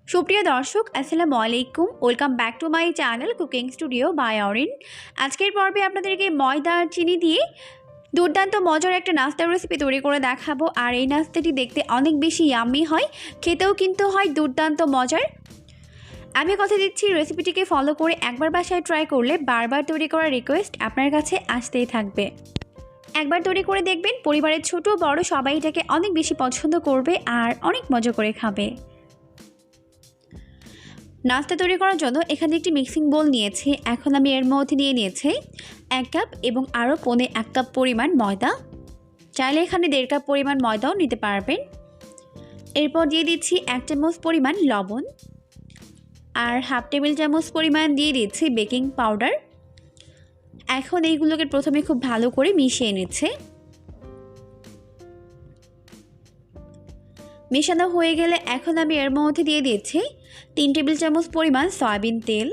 সুপ্রিয় দর্শক আসসালামু আলাইকুম, welcome back to my channel cooking studio by Orin. আজকের পর্বে আপনাদেরকে ময়দা আর চিনি দিয়ে দুর্দান্ত মজার একটা নাস্তার রেসিপি তৈরি করে দেখাবো। আর এই নাস্তাটি দেখতে অনেক বেশি ইয়াম্মি হয়, খেতেও কিন্তু হয় দুর্দান্ত মজার। আমি কথা দিচ্ছি, রেসিপিটিকে ফলো করে একবার বাসায় ট্রাই করলে বারবার তৈরি করার রিকোয়েস্ট আপনার কাছে আসতেই থাকবে। একবার তৈরি করে দেখবেন, পরিবারের ছোট বড় সবাই এটাকে অনেক বেশি পছন্দ করবে আর অনেক মজা করে খাবে। নাস্তা তৈরি করার জন্য এখানে একটি মিক্সিং বোল নিয়েছি। এখন আমি এর মধ্যে নিয়ে নিয়েছি 1 কাপ এবং আরও 1.5 কাপ পরিমাণ ময়দা। চাইলে এখানে 1.5 কাপ পরিমাণ ময়দাও নিতে পারবেন। এরপর দিয়ে দিচ্ছি 1 চামচ পরিমাণ লবণ আর হাফ টেবিল চামচ পরিমাণ দিয়ে দিচ্ছি বেকিং পাউডার। এখন এইগুলোকে প্রথমে খুব ভালো করে মিশিয়ে নিচ্ছে। মেশানো হয়ে গেলে এখন আমি এর মধ্যে দিয়ে দিচ্ছি 3 টেবিল চামচ পরিমাণ সয়াবিন তেল।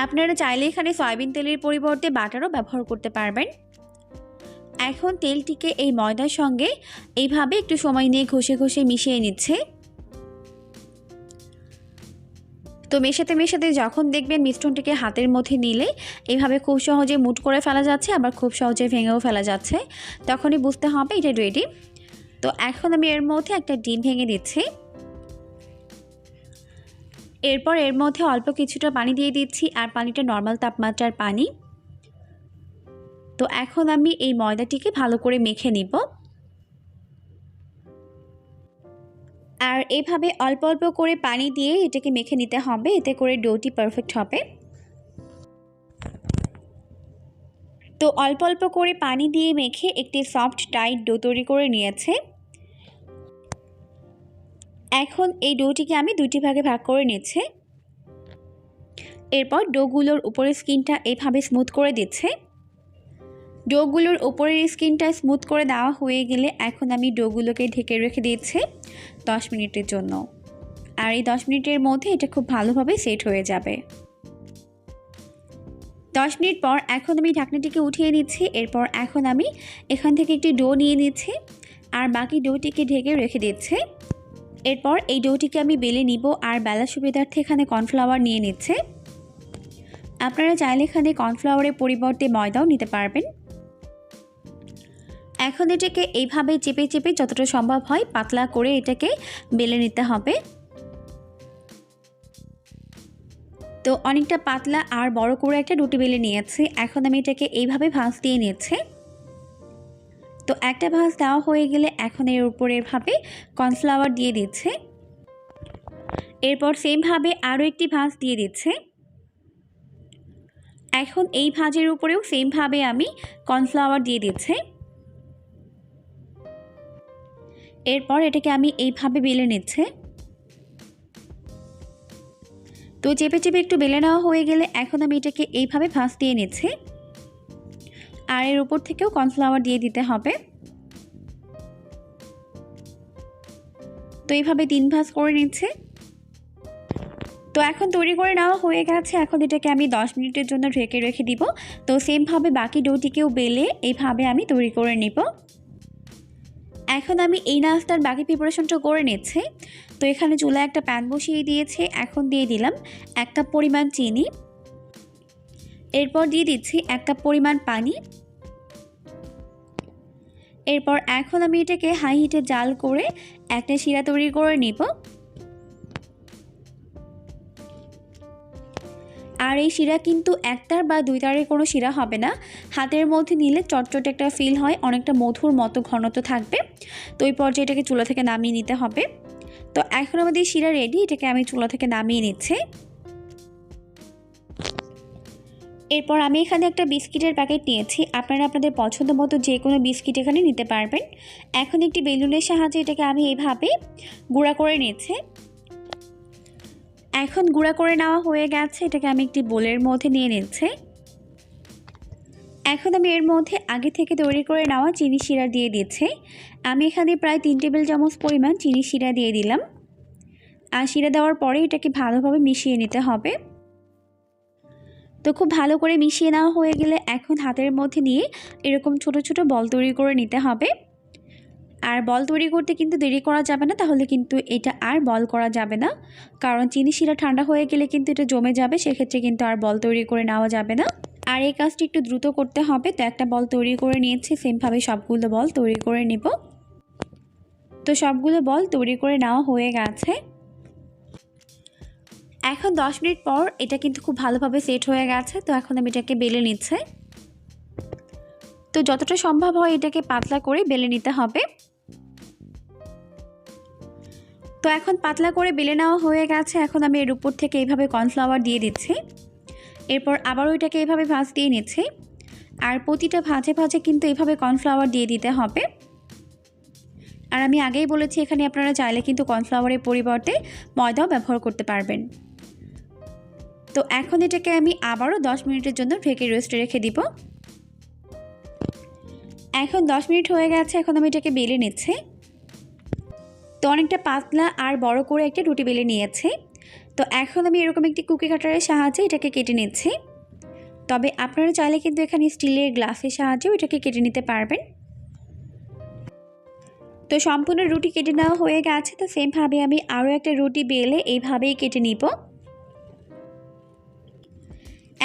আপনারা চাইলে এখানে সয়াবিন তেলের পরিবর্তে বাটারও ব্যবহার করতে পারবেন। এখন তেলটিকে এই ময়দার সঙ্গে এইভাবে একটু সময় নিয়ে ঘষে ঘষে মিশিয়ে নিচ্ছে। তো মেশাতে মেশাতে যখন দেখবেন মিশ্রণটিকে হাতের মধ্যে নিলে এইভাবে খুব সহজে মুঠ করে ফেলা যাচ্ছে, আবার খুব সহজে ভেঙেও ফেলা যাচ্ছে, তখনই বুঝতে হবে এটা রেডি। তো এখন আমি এর মধ্যে একটা ডিম ভেঙে দিচ্ছি। এরপর এর মধ্যে অল্প কিছুটা পানি দিয়ে দিচ্ছি, আর পানিটা নর্মাল তাপমাত্রার পানি। তো এখন আমি এই ময়দাটিকে ভালো করে মেখে নিব। আর এভাবে অল্প অল্প করে পানি দিয়ে এটাকে মেখে নিতে হবে, এতে করে ডোটি পারফেক্ট হবে। তো অল্প অল্প করে পানি দিয়ে মেখে একটি সফট টাইট ডো তৈরি করে নিয়েছে। এখন এই ডোটিকে আমি দুটি ভাগে ভাগ করে নিচ্ছি। এরপর ডোগুলোর উপরের স্কিনটা এইভাবে স্মুথ করে দিচ্ছে। ডোগুলোর উপরের স্কিনটা স্মুথ করে দেওয়া হয়ে গেলে এখন আমি ডোগুলোকে ঢেকে রেখে দিচ্ছি 10 মিনিটের জন্য। আর এই 10 মিনিটের মধ্যে এটা খুব ভালোভাবে সেট হয়ে যাবে। 10 মিনিট পর এখন আমি ঢাকনাটিকে উঠিয়ে নিচ্ছি। এরপর এখন আমি এখান থেকে একটি ডো নিয়ে নিচ্ছি আর বাকি ডোটিকে ঢেকে রেখে দিচ্ছি। এরপর এই ডোটিকে আমি বেলে নিব, আর বেলার সুবিধার্থে এখানে কর্নফ্লাওয়ার নিয়ে নিচ্ছে। আপনারা চাইলে এখানে কর্নফ্লাওয়ারের পরিবর্তে ময়দাও নিতে পারবেন। এখন এটাকে এইভাবে চেপে চেপে যতটা সম্ভব হয় পাতলা করে এটাকে বেলে নিতে হবে। তো অনেকটা পাতলা আর বড় করে একটা রুটি বেলে নিয়েছি। এখন আমি এটাকে এইভাবে ভাঁজ দিয়ে নিচ্ছি। তো একটা ভাঁজ দেওয়া হয়ে গেলে এখন এর উপরে এভাবে কর্নফ্লাওয়ার দিয়ে দিচ্ছে। এরপর সেমভাবে আরও একটি ভাঁজ দিয়ে দিচ্ছে। এখন এই ভাঁজের উপরেও সেমভাবে আমি কর্নফ্লাওয়ার দিয়ে দিচ্ছি। এরপর এটাকে আমি এইভাবে বেলে নিচ্ছি। তো চেপে চেপে একটু বেলে নেওয়া হয়ে গেলে এখন আমি এটাকে এইভাবে ভাঁজ দিয়ে নিচ্ছি, আর এর উপর থেকেও কর্নফ্লাওয়ার দিয়ে দিতে হবে। তো এইভাবে 3 ভাঁজ করে নিচ্ছে। তো এখন তৈরি করে নেওয়া হয়ে গেছে। এখন এটাকে আমি 10 মিনিটের জন্য ঢেকে রেখে দিব। তো সেমভাবে বাকি ডোটিকেও বেলে এইভাবে আমি তৈরি করে নিব। এখন আমি এই নাস্তার বাকি প্রিপারেশনটা করে নিচ্ছি। তো এখানে চুলায় একটা প্যান বসিয়ে দিয়েছি। এখন দিয়ে দিলাম 1 কাপ পরিমাণ চিনি। এরপর দিয়ে দিচ্ছি 1 কাপ পরিমাণ পানি। এরপর এখন আমি এটাকে হাই হিটে জাল করে একটা শিরা তৈরি করে নিব। আর এই শিরা কিন্তু একটার বা দুই তারের কোনো শিরা হবে না। হাতের মধ্যে নিলে চটচটে একটা ফিল হয়, অনেকটা মধুর মতো ঘনত্ব থাকবে। তো এই পর্যায়ে এটাকে চুলা থেকে নামিয়ে নিতে হবে। তো এখন আমাদের শিরা রেডি, এটাকে আমি চুলা থেকে নামিয়ে নিচ্ছি। এরপর আমি এখানে একটা বিস্কিটের প্যাকেট নিয়েছি। আপনারা আপনাদের পছন্দ মতো যে কোনো বিস্কিট এখানে নিতে পারবেন। এখন একটি বেলুনের সাহায্যে এটাকে আমি এইভাবে গুঁড়া করে নিচ্ছি। এখন গুঁড়া করে নেওয়া হয়ে গেছে, এটাকে আমি একটি বোলের মধ্যে নিয়ে নিচ্ছি। এখন আমি এর মধ্যে আগে থেকে তৈরি করে নেওয়া চিনি শিরা দিয়ে দিচ্ছি। আমি এখানে প্রায় 3 টেবিল চামচ পরিমাণ চিনি শিরা দিয়ে দিলাম। আর শিরা দেওয়ার পরে এটাকে ভালোভাবে মিশিয়ে নিতে হবে। তো খুব ভালো করে মিশিয়ে নেওয়া হয়ে গেলে এখন হাতের মধ্যে নিয়ে এরকম ছোট ছোট বল তৈরি করে নিতে হবে। আর বল তৈরি করতে কিন্তু দেরি করা যাবে না, তাহলে কিন্তু এটা আর বল করা যাবে না, কারণ চিনি শিরা ঠান্ডা হয়ে গেলে কিন্তু এটা জমে যাবে, সেক্ষেত্রে কিন্তু আর বল তৈরি করে নেওয়া যাবে না। আর এই কাজটি একটু দ্রুত করতে হবে। তো একটা বল তৈরি করে নিয়েছি, সেমভাবে সবগুলো বল তৈরি করে নেব। তো সবগুলো বল তৈরি করে নেওয়া হয়ে গেছে। এখন 10 মিনিট পর এটা কিন্তু খুব ভালোভাবে সেট হয়ে গেছে। তো এখন আমি এটাকে বেলে নিচ্ছি। তো যতটা সম্ভব হয় এটাকে পাতলা করে বেলে নিতে হবে। তো এখন পাতলা করে বেলে নেওয়া হয়ে গেছে। এখন আমি এর উপর থেকে এইভাবে কর্নফ্লাওয়ার দিয়ে দিচ্ছি। এরপর আবারও এটাকে এইভাবে ভাঁজ দিয়ে নিচ্ছি। আর প্রতিটা ভাঁজে ভাঁজে কিন্তু এইভাবে কর্নফ্লাওয়ার দিয়ে দিতে হবে। আর আমি আগেই বলেছি এখানে আপনারা চাইলে কিন্তু কর্নফ্লাওয়ারের পরিবর্তে ময়দাও ব্যবহার করতে পারবেন। তো এখন এটাকে আমি আবারও 10 মিনিটের জন্য ঢেকে রেস্টে রেখে দিব। এখন 10 মিনিট হয়ে গেছে। এখন আমি এটাকে বেলে নিচ্ছি। তো অনেকটা পাতলা আর বড় করে একটা রুটি বেলে নিয়েছি। তো এখন আমি এরকম একটি কুকি কাটারের সাহায্যে এটাকে কেটে নিচ্ছি। তবে আপনারা চাইলে কিন্তু এখানে স্টিলের গ্লাসের সাহায্যেও এটাকে কেটে নিতে পারবেন। তো সম্পূর্ণ রুটি কেটে নেওয়া হয়ে গেছে। তো সেমভাবে আমি আরও একটা রুটি বেলে এইভাবেই কেটে নিব।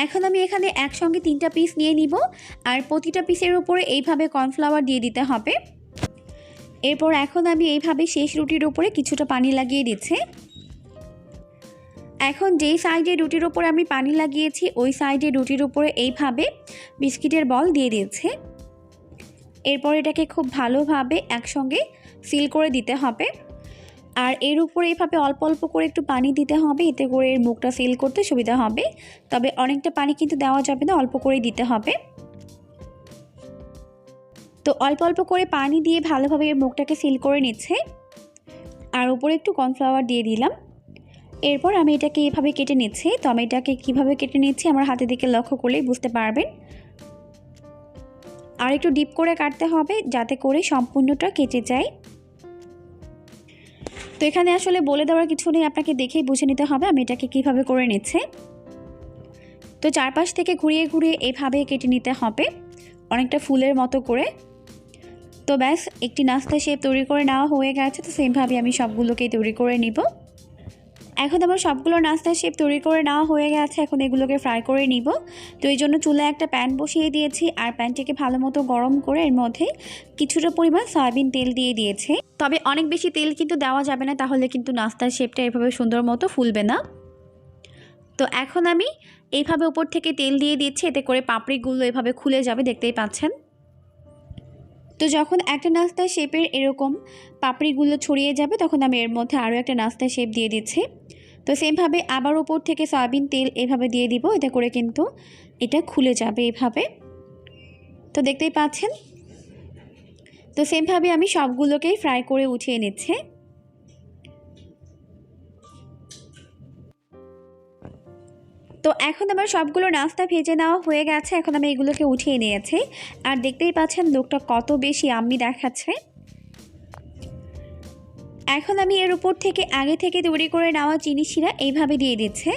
এখন আমি এখানে একসঙ্গে 3টা পিস নিয়ে নিব। আর প্রতিটা পিসের উপরে এইভাবে কর্নফ্লাওয়ার দিয়ে দিতে হবে। এরপর এখন আমি এইভাবে শেষ রুটির উপরে কিছুটা পানি লাগিয়ে দিচ্ছি। এখন যেই সাইডে রুটির উপরে আমি পানি লাগিয়েছি ওই সাইডে রুটির উপরে এইভাবে বিস্কিটের বল দিয়ে দিয়েছি। এরপর এটাকে খুব ভালোভাবে একসঙ্গে সিল করে দিতে হবে। আর এর উপরে এইভাবে অল্প অল্প করে একটু পানি দিতে হবে, এতে করে এর মুখটা সিল করতে সুবিধা হবে। তবে অনেকটা পানি কিন্তু দেওয়া যাবে না, অল্প করেই দিতে হবে। তো অল্প অল্প করে পানি দিয়ে ভালোভাবে এর মুখটাকে সিল করে নিচ্ছে। আর উপরে একটু কর্নফ্লাওয়ার দিয়ে দিলাম। এরপর আমি এটাকে এইভাবে কেটে নিচ্ছি। তো আমি এটাকে কীভাবে কেটে নিচ্ছি আমার হাতের দিকে লক্ষ্য করলেই বুঝতে পারবেন। আর একটু ডিপ করে কাটতে হবে যাতে করে সম্পূর্ণটা কেটে যায়। তো এখানে আসলে বলে দেওয়ার কিছু নেই, আপনাকে দেখেই বুঝে নিতে হবে আমি এটাকে কীভাবে করে নিচ্ছি। তো চারপাশ থেকে ঘুরিয়ে ঘুরিয়ে এইভাবে কেটে নিতে হবে, অনেকটা ফুলের মতো করে। তো ব্যাস, একটি নাস্তা শেপ তৈরি করে নেওয়া হয়ে গেছে। তো সেমভাবে আমি সবগুলোকেই তৈরি করে নিব। এখন আমার সবগুলো নাস্তার শেপ তৈরি করে নেওয়া হয়ে গেছে। এখন এগুলোকে ফ্রাই করে নিব। তো এই জন্য চুলায় একটা প্যান বসিয়ে দিয়েছি। আর প্যানটিকে ভালো মতো গরম করে এর মধ্যে কিছুটা পরিমাণ সয়াবিন তেল দিয়ে দিয়েছি। তবে অনেক বেশি তেল কিন্তু দেওয়া যাবে না, তাহলে কিন্তু নাস্তার শেপটা এভাবে সুন্দর মতো ফুলবে না। তো এখন আমি এইভাবে উপর থেকে তেল দিয়ে দিচ্ছি, এতে করে পাপড়িগুলো এভাবে খুলে যাবে, দেখতেই পাচ্ছেন। তো যখন একটা নাস্তার শেপের এরকম পাপড়িগুলো ছড়িয়ে যাবে তখন আমি এর মধ্যে আরও একটা নাস্তার শেপ দিয়ে দিচ্ছি। তো সেমভাবে আবার উপর থেকে সয়াবিন তেল এভাবে দিয়ে দিব, এতে করে কিন্তু এটা খুলে যাবে এভাবে। তো দেখতেই পাচ্ছেন। তো সেমভাবে আমি সবগুলোকেই ফ্রাই করে উঠিয়ে নিচ্ছি। তো এখন আমার সবগুলো নাস্তা ভেজে নেওয়া হয়ে গেছে। এখন আমি এগুলোকে উঠিয়ে নিয়েছি। আর দেখতেই পাচ্ছেন লোকটা কত বেশি আম্মি দেখাচ্ছে। এখন আমি এর উপর থেকে আগে থেকে তৈরি করে নেওয়া চিনি শিরা এইভাবে দিয়ে দিচ্ছে।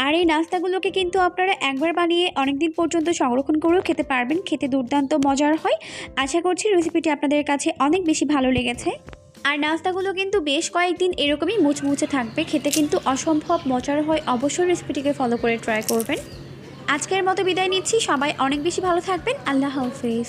আর এই নাস্তাগুলোকে কিন্তু আপনারা একবার বানিয়ে অনেক দিন পর্যন্ত সংরক্ষণ করেও খেতে পারবেন, খেতে দুর্দান্ত মজার হয়। আশা করছি রেসিপিটি আপনাদের কাছে অনেক বেশি ভালো লেগেছে। আর নাস্তাগুলো কিন্তু বেশ কয়েকদিন এরকমই মুচমুচে থাকবে, খেতে কিন্তু অসম্ভব মজার হয়। অবশ্যই রেসিপিটিকে ফলো করে ট্রাই করবেন। আজকের মতো বিদায় নিচ্ছি, সবাই অনেক বেশি ভালো থাকবেন। আল্লাহ হাফেজ।